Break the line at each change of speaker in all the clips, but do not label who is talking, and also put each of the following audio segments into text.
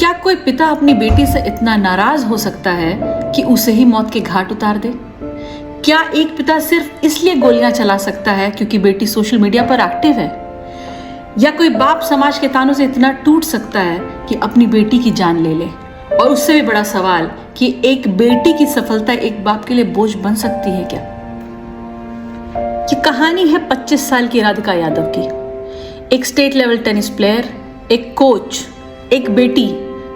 क्या कोई पिता अपनी बेटी से इतना नाराज हो सकता है कि उसे ही मौत के घाट उतार दे? क्या एक पिता सिर्फ इसलिए गोलियां चला सकता है क्योंकि बेटी सोशल मीडिया पर एक्टिव है? या कोई बाप समाज के तानों से इतना टूट सकता है कि अपनी बेटी की जान ले ले? और उससे भी बड़ा सवाल कि एक बेटी की सफलता एक बाप के लिए बोझ बन सकती है क्या? ये कहानी है 25 साल की राधिका यादव की, एक स्टेट लेवल टेनिस प्लेयर, एक कोच, एक बेटी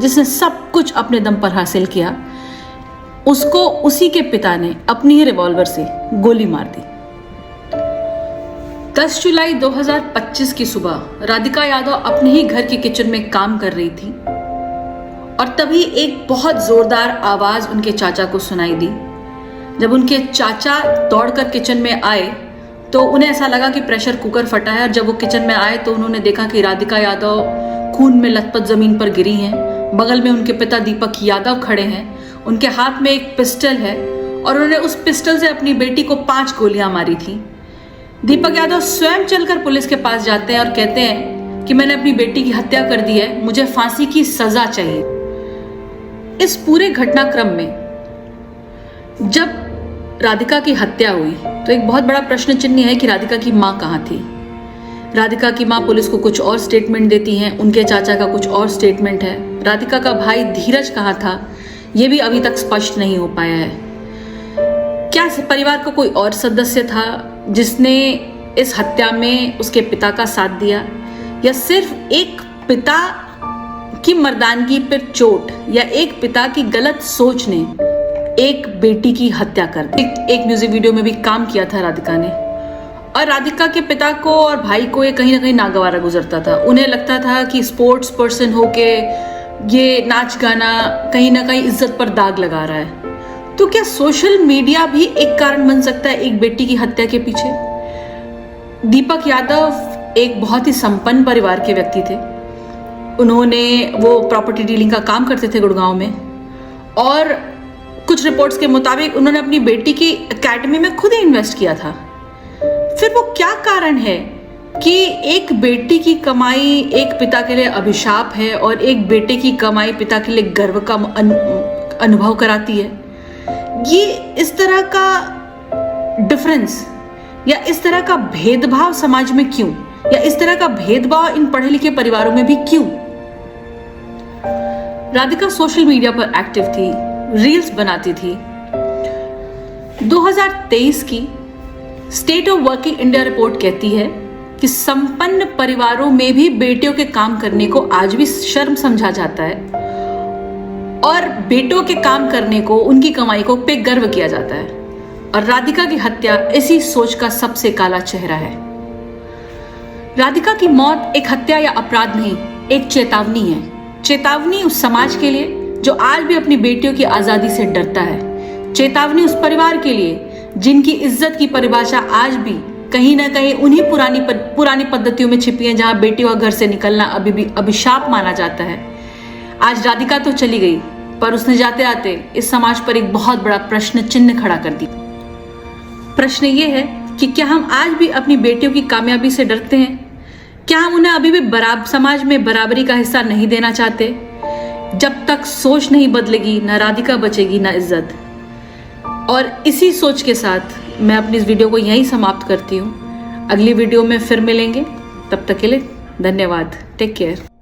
जिसने सब कुछ अपने दम पर हासिल किया। उसको उसी के पिता ने अपनी ही रिवॉल्वर से गोली मार दी। 10 जुलाई 2025 की सुबह राधिका यादव अपने ही घर के किचन में काम कर रही थी और तभी एक बहुत जोरदार आवाज उनके चाचा को सुनाई दी। जब उनके चाचा दौड़कर किचन में आए तो उन्हें ऐसा लगा कि प्रेशर कुकर फटा है, और जब वो किचन में आए तो उन्होंने देखा कि राधिका यादव खून में लथपथ जमीन पर गिरी हैं। बगल में उनके पिता दीपक यादव खड़े हैं, उनके हाथ में एक पिस्टल है और उन्होंने उस पिस्टल से अपनी बेटी को 5 गोलियां मारी थी। दीपक यादव स्वयं चलकर पुलिस के पास जाते हैं और कहते हैं कि मैंने अपनी बेटी की हत्या कर दी है, मुझे फांसी की सजा चाहिए। इस पूरे घटनाक्रम में जब राधिका की हत्या हुई तो एक बहुत बड़ा प्रश्न चिन्ह है कि राधिका की मां कहां थी। राधिका की मां पुलिस को कुछ और स्टेटमेंट देती हैं, उनके चाचा का कुछ और स्टेटमेंट है। राधिका का भाई धीरज कहां था, यह भी अभी तक स्पष्ट नहीं हो पाया है। क्या परिवार का कोई और सदस्य था जिसने इस हत्या में उसके पिता का साथ दिया, या सिर्फ एक पिता की मर्दानगी पर चोट या एक पिता की गलत सोच ने एक बेटी की हत्या कर दी? एक म्यूजिक वीडियो में भी काम किया था राधिका ने, और राधिका के पिता को और भाई को ये कहीं ना कहीं नागवारा गुजरता था। उन्हें लगता था कि स्पोर्ट्स पर्सन होके ये नाच गाना कहीं ना कहीं इज्जत पर दाग लगा रहा है। तो क्या सोशल मीडिया भी एक कारण बन सकता है एक बेटी की हत्या के पीछे? दीपक यादव एक बहुत ही संपन्न परिवार के व्यक्ति थे। वो प्रॉपर्टी डीलिंग का काम करते थे गुड़गांव में, और कुछ रिपोर्ट्स के मुताबिक उन्होंने अपनी बेटी की एकेडमी में खुद ही इन्वेस्ट किया था। फिर वो क्या कारण है कि एक बेटी की कमाई एक पिता के लिए अभिशाप है और एक बेटे की कमाई पिता के लिए गर्व का अनुभव कराती है? ये इस तरह का डिफरेंस या इस तरह का भेदभाव समाज में क्यों, या इस तरह का भेदभाव इन पढ़े लिखे परिवारों में भी क्यों? राधिका सोशल मीडिया पर एक्टिव थी, रील्स बनाती थी। 2023 की state of working India report कहती है कि संपन्न परिवारों में भी बेटियों के काम करने को आज भी शर्म समझा जाता है, और बेटों के काम करने को, उनकी कमाई को पे गर्व किया जाता है। और राधिका की हत्या इसी सोच का सबसे काला चेहरा है। राधिका की मौत एक हत्या या अपराध नहीं, एक चेतावनी है। चेतावनी उस समाज के लिए जो आज भी अपनी बेटियों की आजादी से डरता है। चेतावनी उस परिवार के लिए जिनकी इज्जत की परिभाषा आज भी कहीं ना कहीं उन्हीं पुरानी पद्धतियों में छिपी है, जहां बेटियों का घर से निकलना अभी भी अभिशाप माना जाता है। आज राधिका तो चली गई, पर उसने जाते आते इस समाज पर एक बहुत बड़ा प्रश्न चिन्ह खड़ा कर दिया। प्रश्न ये है कि क्या हम आज भी अपनी बेटियों की कामयाबी से डरते हैं? क्या हम उन्हें अभी भी समाज में बराबरी का हिस्सा नहीं देना चाहते? जब तक सोच नहीं बदलेगी, ना राधिका बचेगी, ना इज्जत। और इसी सोच के साथ मैं अपनी इस वीडियो को यहीं समाप्त करती हूँ। अगली वीडियो में फिर मिलेंगे, तब तक के लिए धन्यवाद। Take care.